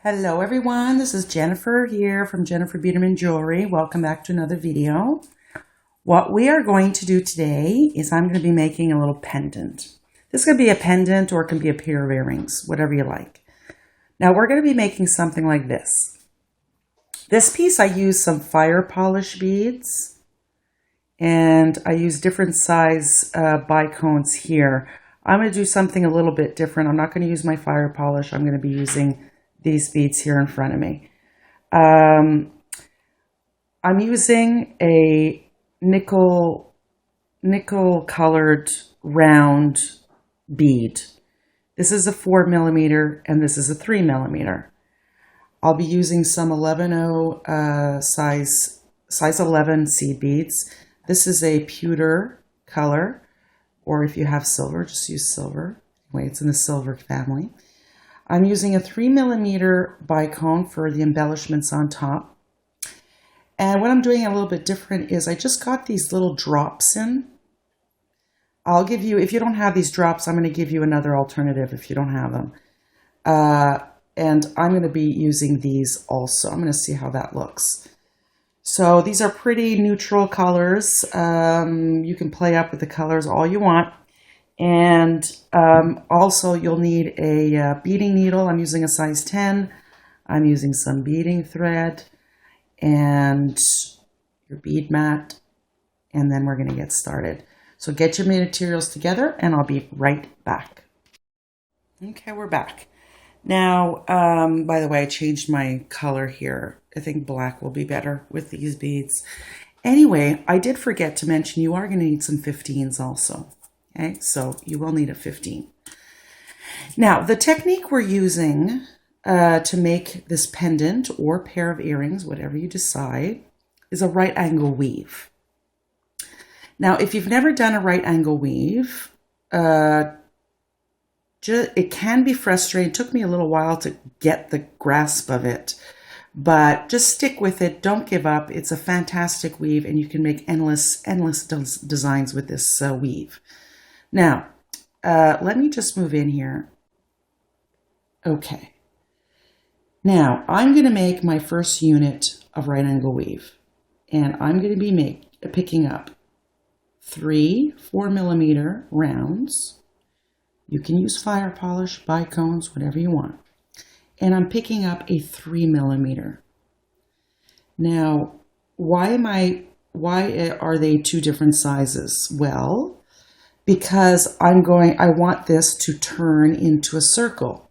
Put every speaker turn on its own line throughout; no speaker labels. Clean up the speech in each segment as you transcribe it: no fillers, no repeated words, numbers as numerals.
Hello everyone, this is Jennifer here from Jennifer Biedermann Jewelry. Welcome back to another video. What we are going to do today is I'm going to be making a little pendant. This could be a pendant or it can be a pair of earrings, whatever you like. Now we're going to be making something like this. This piece I used some fire polish beads and I use different size bicones here. I'm going to do something a little bit different. I'm not going to use my fire polish. I'm going to be using these beads here in front of me. I'm using a nickel colored round bead. This is a 4mm and this is a 3mm. I'll be using some 11.0 size 11 seed beads. This is a pewter color, or if you have silver, just use silver. Anyway, it's in the silver family. I'm using a 3mm bicone for the embellishments on top. And what I'm doing a little bit different is I just got these little drops in. I'll give you, if you don't have these drops, I'm going to give you another alternative if you don't have them. And I'm going to be using these also. I'm going to see how that looks. So these are pretty neutral colors. You can play up with the colors all you want. And also you'll need a beading needle. I'm using a size 10. I'm using some beading thread and your bead mat. And then we're going to get started. So get your materials together and I'll be right back. Okay, we're back. Now, by the way, I changed my color here. I think black will be better with these beads. Anyway, I did forget to mention you are going to need some 15s also. Okay, so you will need a 15. Now, the technique we're using to make this pendant or pair of earrings, whatever you decide, is a right angle weave. Now, if you've never done a right angle weave, it can be frustrating. It took me a little while to get the grasp of it, but just stick with it. Don't give up. It's a fantastic weave, and you can make endless designs with this weave. Now, let me just move in here. Okay. Now, I'm going to make my first unit of right angle weave, and I'm going to be picking up 3 4mm rounds. You can use fire polish, bicones, whatever you want. And I'm picking up a 3mm. Now, why are they two different sizes? Well, because I want this to turn into a circle.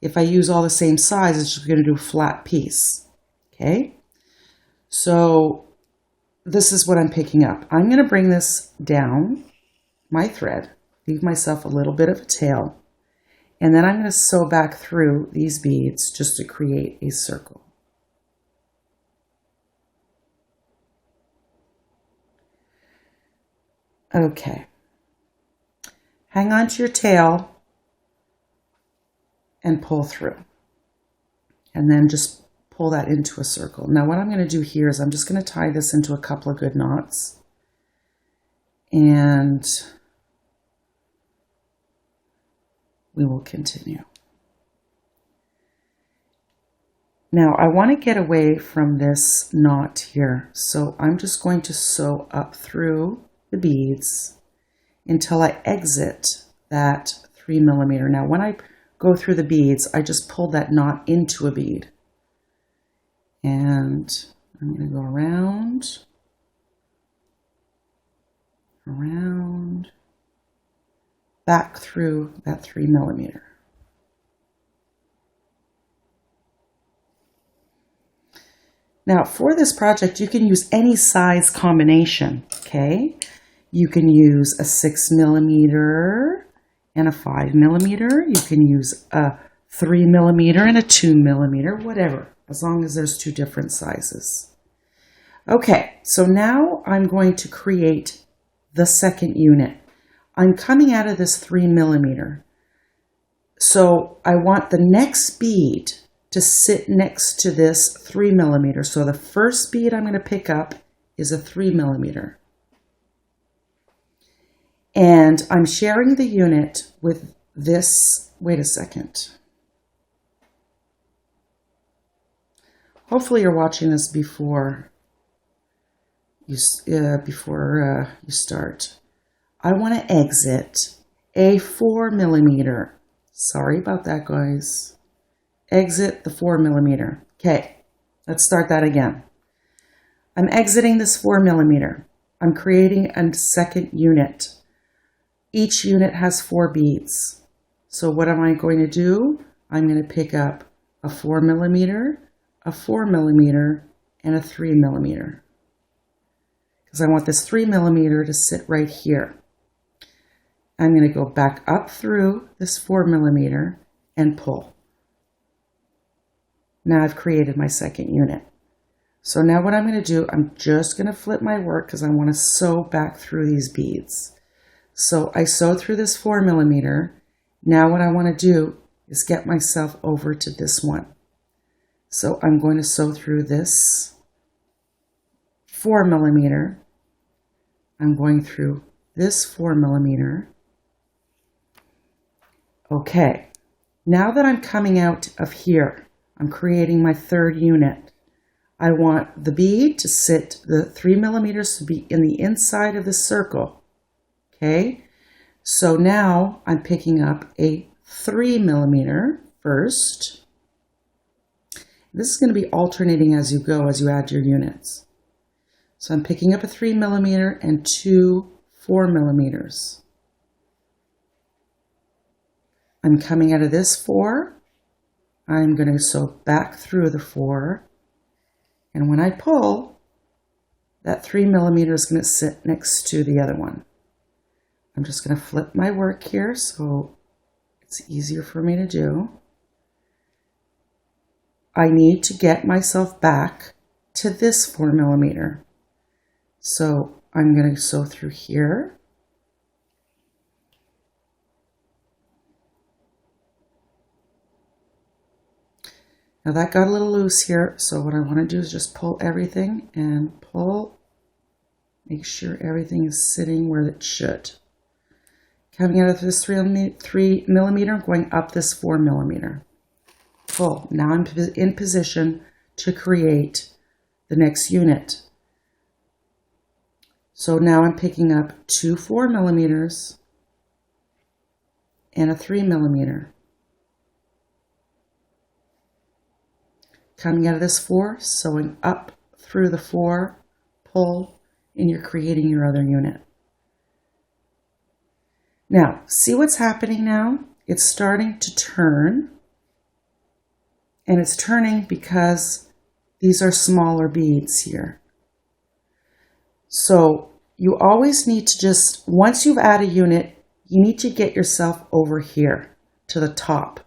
If I use all the same size, it's just going to do a flat piece. Okay? So this is what I'm picking up. I'm going to bring this down my thread, leave myself a little bit of a tail, and then I'm going to sew back through these beads just to create a circle. Okay. Hang on to your tail and pull through. And then just pull that into a circle. Now what I'm going to do here is I'm just going to tie this into a couple of good knots. And we will continue. Now I want to get away from this knot here. So I'm just going to sew up through the beads until I exit that 3mm. Now, when I go through the beads, I just pull that knot into a bead. And I'm going to go around, back through that 3mm. Now, for this project, you can use any size combination, okay? You can use a 6mm and a 5mm. You can use a 3mm and a 2mm, whatever, as long as there's two different sizes. Okay, so now I'm going to create the second unit. I'm coming out of this 3mm. So I want the next bead to sit next to this 3mm. So the first bead I'm going to pick up is a 3mm. And I'm sharing the unit with this, wait a second. Hopefully you're watching this before you start. I want to exit a 4 millimeter. Sorry about that, guys. Exit the 4 millimeter. Okay, let's start that again. I'm exiting this 4 millimeter. I'm creating a second unit. Each unit has 4 beads. So what am I going to do? I'm going to pick up a 4 millimeter, a 4 millimeter, and a 3 millimeter. Because I want this 3 millimeter to sit right here. I'm going to go back up through this 4 millimeter and pull. Now I've created my second unit. So now what I'm going to do, I'm just going to flip my work because I want to sew back through these beads. So I sew through this 4 millimeter. Now what I want to do is get myself over to this one. So I'm going to sew through this 4 millimeter. I'm going through this 4 millimeter. Okay, now that I'm coming out of here, I'm creating my third unit. I want the bead to sit, the 3 millimeters to be in the inside of the circle. Okay, so now I'm picking up a 3 millimeter first. This is going to be alternating as you go, as you add your units. So I'm picking up a 3 millimeter and 2 4 millimeters. I'm coming out of this 4. I'm going to sew back through the 4. And when I pull, that 3 millimeter is going to sit next to the other one. I'm just going to flip my work here so it's easier for me to do. I need to get myself back to this 4 millimeter. So I'm going to sew through here. Now that got a little loose here, so what I want to do is just pull everything and pull. Make sure everything is sitting where it should. Coming out of this 3 millimeter, going up this 4 millimeter. Pull. Now I'm in position to create the next unit. So now I'm picking up 2 4 millimeters and a 3 millimeter. Coming out of this 4, sewing up through the 4, pull, and you're creating your other unit. Now, see what's happening now? It's starting to turn, and it's turning because these are smaller beads here. So you always need to just, once you've added a unit, you need to get yourself over here to the top.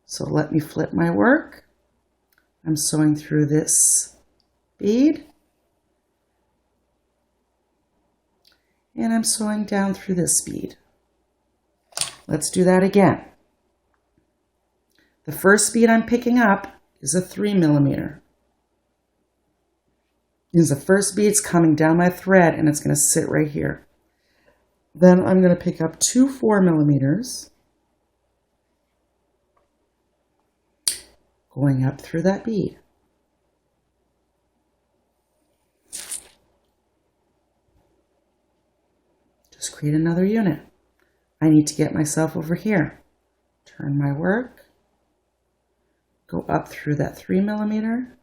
So let me flip my work. I'm sewing through this bead, and I'm sewing down through this bead. Let's do that again. The first bead I'm picking up is a 3 millimeter. This is the first bead's coming down my thread, and it's going to sit right here. Then I'm going to pick up 2 4 millimeters. Going up through that bead. Just create another unit. I need to get myself over here. Turn my work. Go up through that 3 millimeter.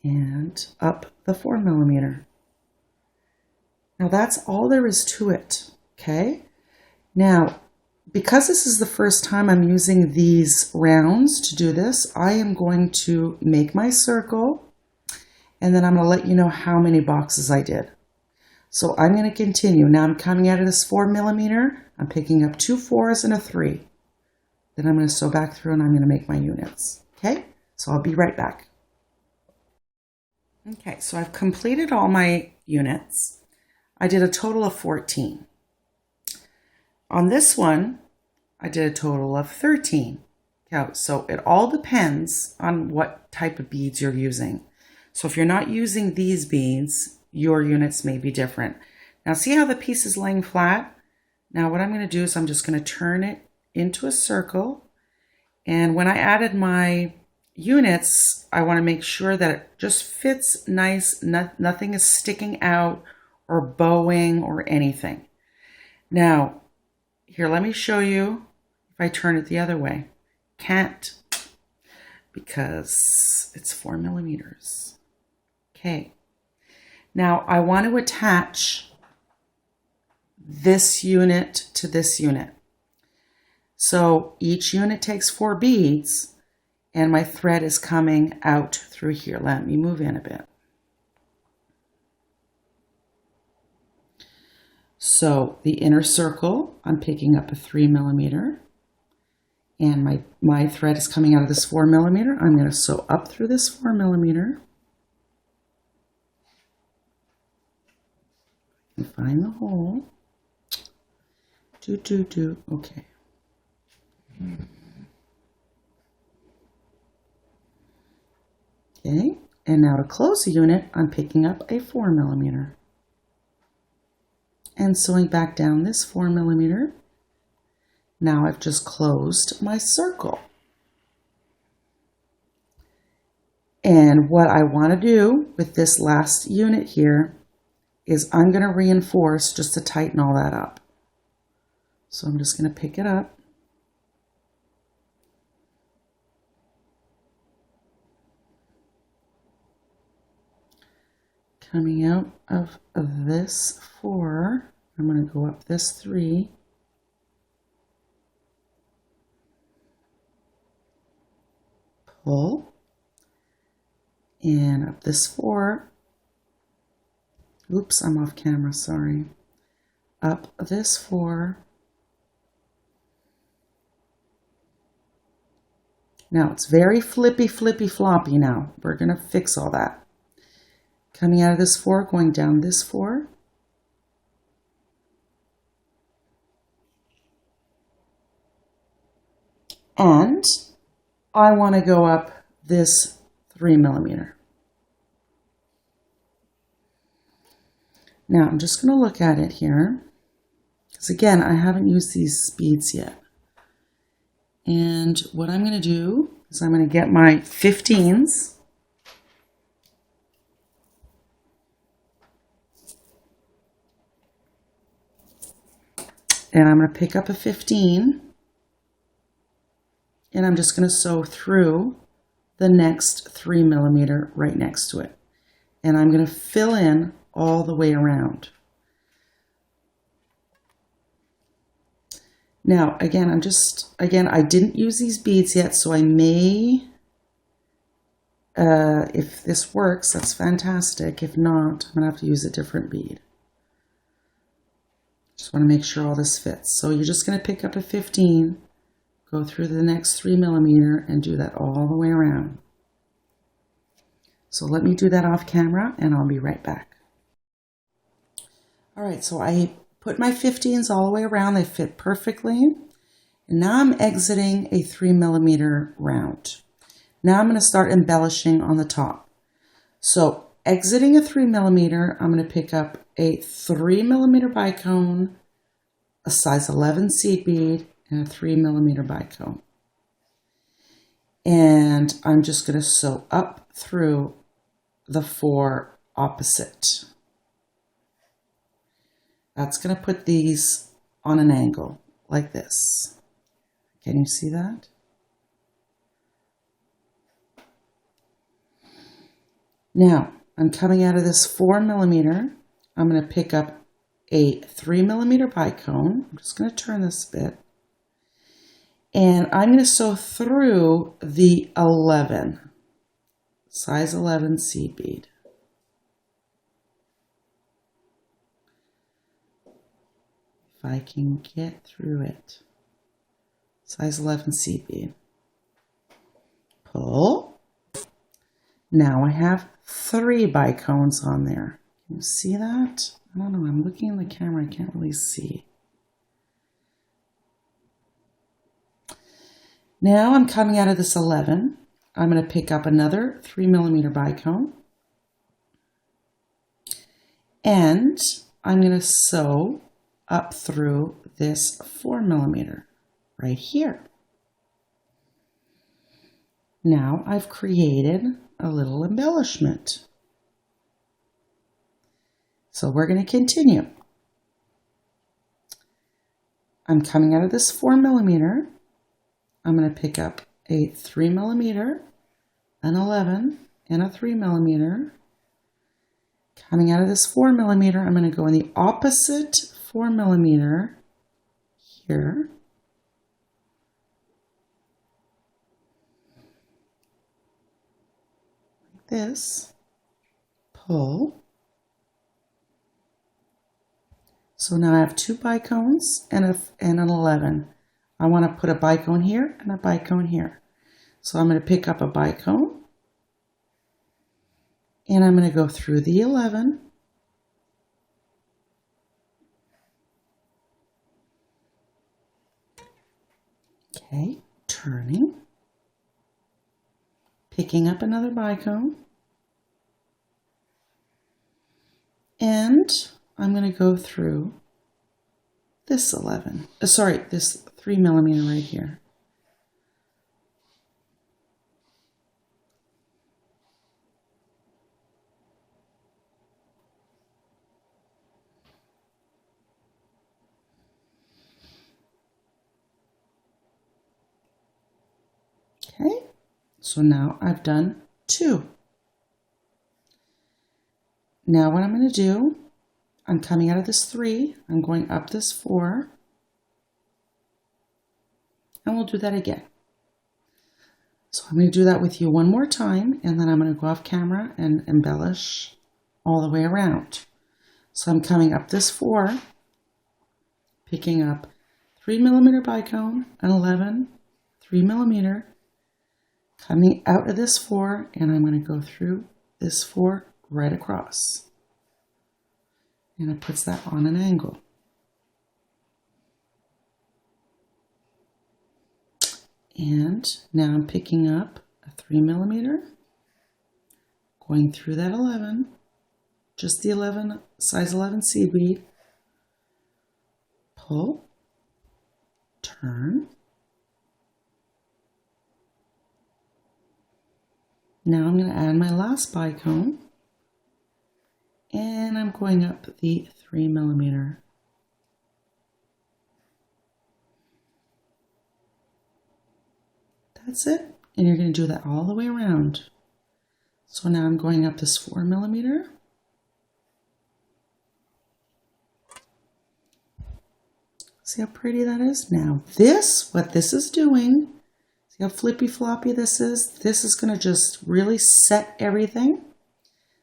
And up the 4 millimeter. Now that's all there is to it, okay? Now, because this is the first time I'm using these rounds to do this, I am going to make my circle, and then I'm going to let you know how many boxes I did. So I'm going to continue. Now I'm coming out of this 4 millimeter. I'm picking up 2 4s and a 3. Then I'm going to sew back through and I'm going to make my units. Okay, so I'll be right back. Okay, so I've completed all my units. I did a total of 14. On this one, I did a total of 13. Okay, so it all depends on what type of beads you're using. So if you're not using these beads, your units may be different. Now see how the piece is laying flat? Now what I'm going to do is I'm just going to turn it into a circle. And when I added my units, I want to make sure that it just fits nice. Nothing is sticking out or bowing or anything. Now, here, let me show you if I turn it the other way. Can't, because it's 4 millimeters. Okay. Now I want to attach this unit to this unit. So each unit takes 4 beads, and my thread is coming out through here. Let me move in a bit. So the inner circle, I'm picking up a 3 millimeter, and my thread is coming out of this 4 millimeter. I'm going to sew up through this 4 millimeter and find the hole. Okay. Okay, and now to close the unit, I'm picking up a 4 millimeter and sewing back down this 4 millimeter. Now I've just closed my circle. And what I want to do with this last unit here is I'm going to reinforce just to tighten all that up. So I'm just going to pick it up. Coming out of this 4, I'm going to go up this 3. Pull. And up this 4. Oops, I'm off camera, sorry. Up this 4. Now it's very flippy floppy now. We're going to fix all that. Coming out of this 4, going down this 4. And I want to go up this 3 millimeter. Now I'm just going to look at it here, because again, I haven't used these beads yet. And what I'm going to do is I'm going to get my 15s. And I'm going to pick up a 15, and I'm just going to sew through the next 3 millimeter right next to it. And I'm going to fill in all the way around. Now, again, I didn't use these beads yet, so I may, if this works, that's fantastic. If not, I'm going to have to use a different bead. Just want to make sure all this fits. So you're just going to pick up a 15, go through the next 3 millimeter, and do that all the way around. So let me do that off camera, and I'll be right back. All right, so I put my 15s all the way around. They fit perfectly. And now I'm exiting a 3 millimeter round. Now I'm going to start embellishing on the top. So exiting a 3 millimeter, I'm going to pick up a 3 millimeter bicone, a size 11 seed bead, and a 3 millimeter bicone. And I'm just going to sew up through the 4 opposite. That's going to put these on an angle like this. Can you see that? Now, I'm coming out of this 4 millimeter. I'm going to pick up a 3 millimeter bicone. I'm just going to turn this a bit. And I'm going to sew through the 11, size 11 seed bead. If I can get through it. Size 11 seed bead. Pull. Now I have 3 bicones on there. Can you see that? I don't know. I'm looking in the camera. I can't really see. Now I'm coming out of this 11. I'm going to pick up another 3 millimeter bicone. And I'm going to sew up through this 4 millimeter right here. Now I've created a little embellishment. So we're going to continue. I'm coming out of this 4mm. I'm going to pick up a 3mm, an 11, and a 3mm. Coming out of this 4mm, I'm going to go in the opposite 4mm here. Like this. Pull. So now I have two bicones and an 11. I want to put a bicone here and a bicone here. So I'm going to pick up a bicone. And I'm going to go through the 11. Okay, turning. Picking up another bicone. And I'm going to go through this 11. This 3mm right here. Okay, so now I've done 2. Now what I'm going to do, I'm coming out of this 3, I'm going up this 4, and we'll do that again. So I'm going to do that with you one more time, and then I'm going to go off camera and embellish all the way around. So I'm coming up this 4, picking up 3mm bicone, an 11, 3mm, coming out of this 4, and I'm going to go through this 4 right across. And it puts that on an angle. And now I'm picking up a 3mm, going through that 11, just the 11, size 11 seaweed, pull, turn. Now I'm going to add my last bicone, and I'm going up the 3mm. That's it, and you're going to do that all the way around. So now I'm going up this 4mm. See how pretty that is? Now what this is doing, see how flippy floppy this is? This is going to just really set everything.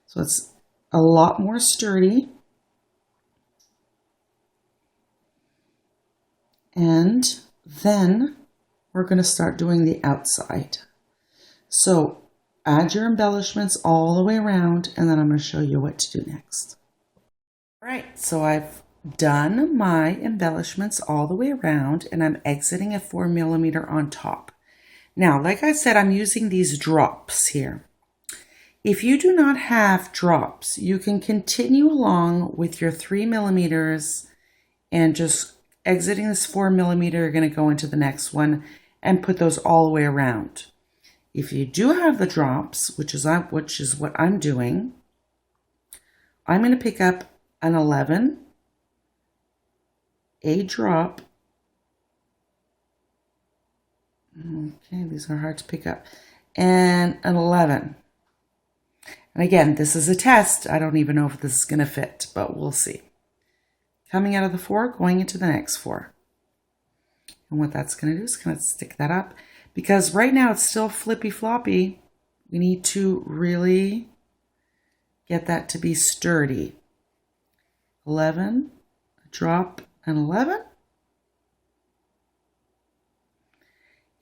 So it's a lot more sturdy. And then we're going to start doing the outside. So add your embellishments all the way around, and then I'm going to show you what to do next. All right, so I've done my embellishments all the way around, and I'm exiting a 4mm on top. Now, like I said, I'm using these drops here. If you do not have drops, you can continue along with your 3mm and just exiting this 4mm, you're going to go into the next one and put those all the way around. If you do have the drops, which is what I'm doing, I'm going to pick up an 11, a drop. Okay, these are hard to pick up. And an 11. And again, this is a test. I don't even know if this is going to fit, but we'll see. Coming out of the 4, going into the next 4. And what that's going to do is kind of stick that up. Because right now it's still flippy floppy. We need to really get that to be sturdy. 11, a drop, and 11.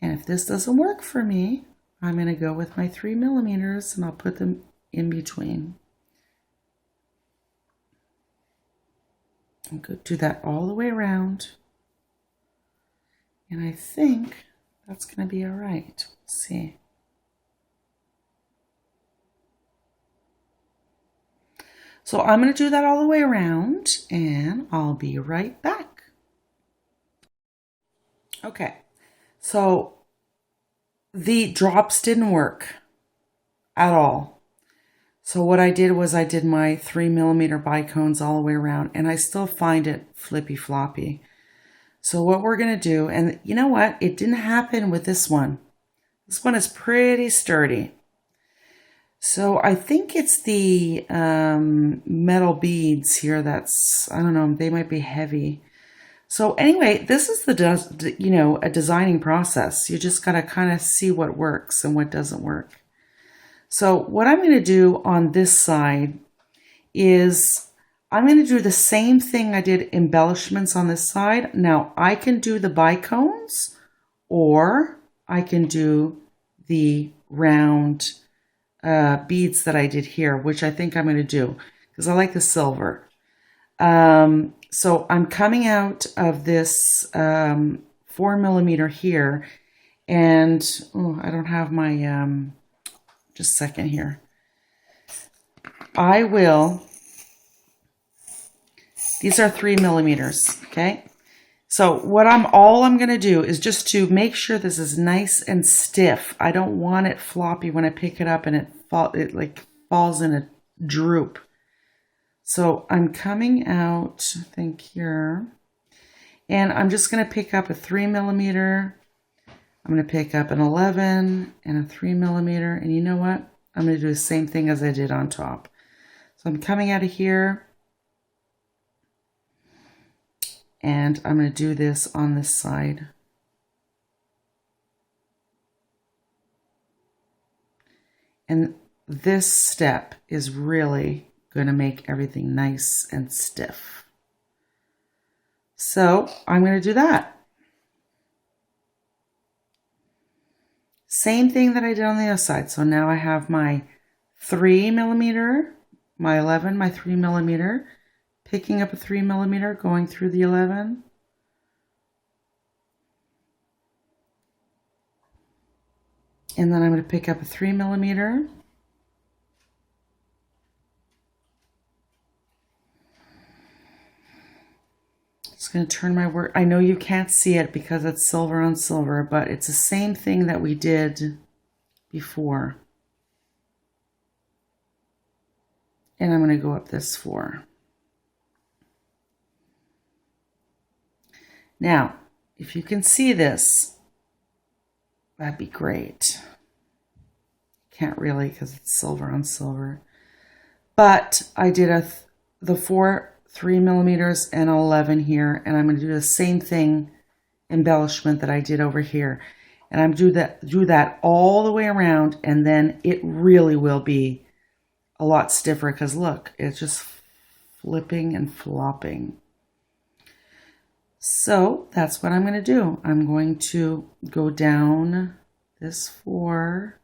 And if this doesn't work for me, I'm going to go with my 3mm and I'll put them in between. I'm going to do that all the way around. And I think that's going to be all right. Let's see. So I'm going to do that all the way around, and I'll be right back. Okay, So the drops didn't work at all. So what I did was I did my 3mm bicones all the way around, and I still find it flippy floppy. So what we're going to do, and you know what? It didn't happen with this one. This one is pretty sturdy. So I think it's the metal beads here that's, I don't know, they might be heavy. So anyway, this is a designing process. You just got to kind of see what works and what doesn't work. So what I'm going to do on this side is I'm going to do the same thing I did embellishments on this side. Now I can do the bicones, or I can do the round beads that I did here, which I think I'm going to do because I like the silver. So I'm coming out of this 4mm here, and I don't have my, just a second here. These are 3mm, okay? So all I'm going to do is just to make sure this is nice and stiff. I don't want it floppy when I pick it up and it like falls in a droop. So I'm coming out, I think here, and I'm just going to pick up a 3mm. I'm going to pick up an 11 and a 3mm, and you know what? I'm going to do the same thing as I did on top. So I'm coming out of here, and I'm going to do this on this side. And this step is really going to make everything nice and stiff. So I'm going to do that. Same thing that I did on the other side. So now I have my 3mm, my 11, my 3mm, picking up a 3mm, going through the 11. And then I'm going to pick up a 3mm. Just going to turn my work. I know you can't see it because it's silver on silver, but it's the same thing that we did before. And I'm going to go up this 4. Now, if you can see this, that'd be great. Can't really because it's silver on silver. But I did the 4 3mm and 11 here, and I'm going to do the same thing, embellishment that I did over here. And I'm do that all the way around, and then it really will be a lot stiffer because look, it's just flipping and flopping. So that's what I'm going to do. I'm going to go down this 4.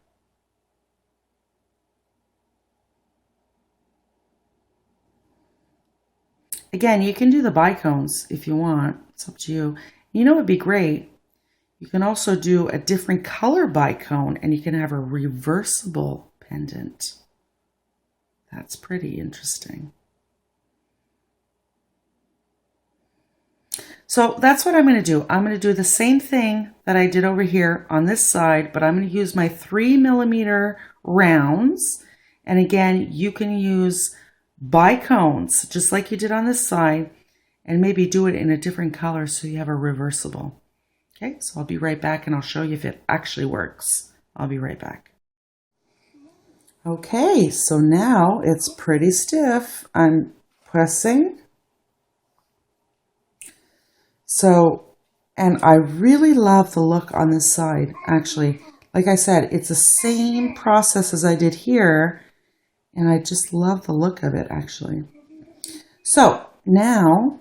Again, you can do the bicones if you want. It's up to you. You know, it'd be great. You can also do a different color bicone, and you can have a reversible pendant. That's pretty interesting. So that's what I'm going to do. I'm going to do the same thing that I did over here on this side, but I'm going to use my 3mm rounds. And again, you can use bicones, just like you did on this side, and maybe do it in a different color so you have a reversible. Okay, so I'll be right back and I'll show you if it actually works. I'll be right back. Okay, so now it's pretty stiff. I'm pressing. So, and I really love the look on this side, actually. Like I said, it's the same process as I did here, and I just love the look of it, actually. So now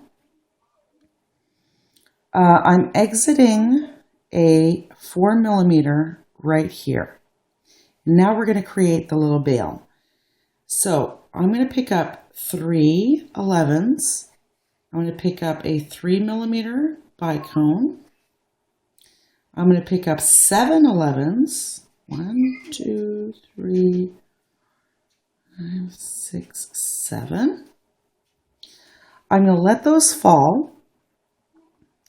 I'm exiting a 4mm right here. Now we're going to create the little bail. So I'm going to pick up 3 11s. I'm going to pick up a 3mm bicone. I'm going to pick up 7 11s. 1, 2, 3, 5, 6, 7. I'm going to let those fall,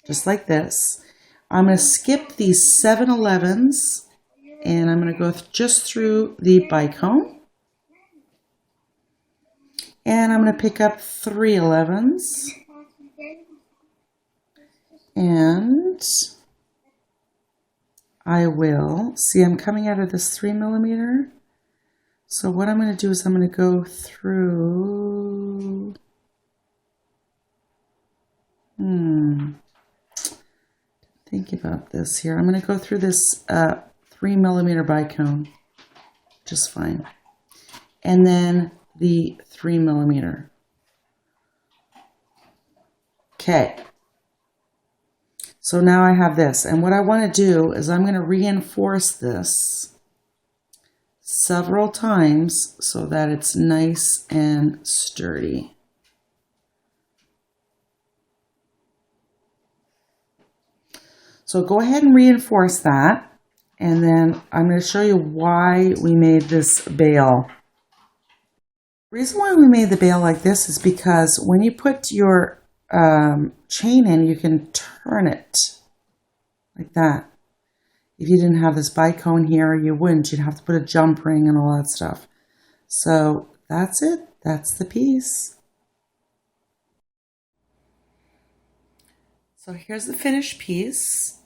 just like this. I'm going to skip these 7/11s and I'm going to go just through the bicone. And I'm going to pick up 3/11s. And I will, see, I'm coming out of this 3mm. So what I'm going to do is I'm going to go through, think about this here. I'm going to go through this 3mm bicone, just fine. And then the 3mm. Okay. So now I have this, and what I want to do is I'm going to reinforce this several times so that it's nice and sturdy. So go ahead and reinforce that, and then I'm going to show you why we made this bail. The reason why we made the bail like this is because when you put your chain in, you can turn it like that. If you didn't have this bicone here, you wouldn't. You'd have to put a jump ring and all that stuff. So that's it. That's the piece. So here's the finished piece.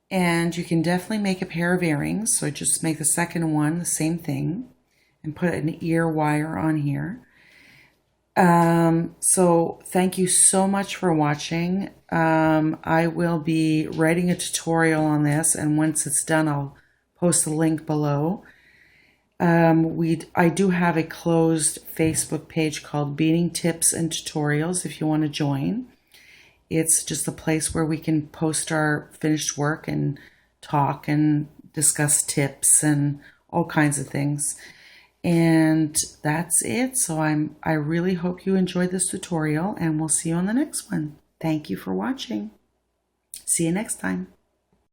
And you can definitely make a pair of earrings. So just make the second one the same thing and put an ear wire on here. So thank you so much for watching. I will be writing a tutorial on this, and once it's done, I'll post a link below. I do have a closed Facebook page called Beading Tips and Tutorials if you want to join. It's just a place where we can post our finished work and talk and discuss tips and all kinds of things. And that's it. So I really hope you enjoyed this tutorial, and we'll see you on the next one. Thank you for watching. See you next time.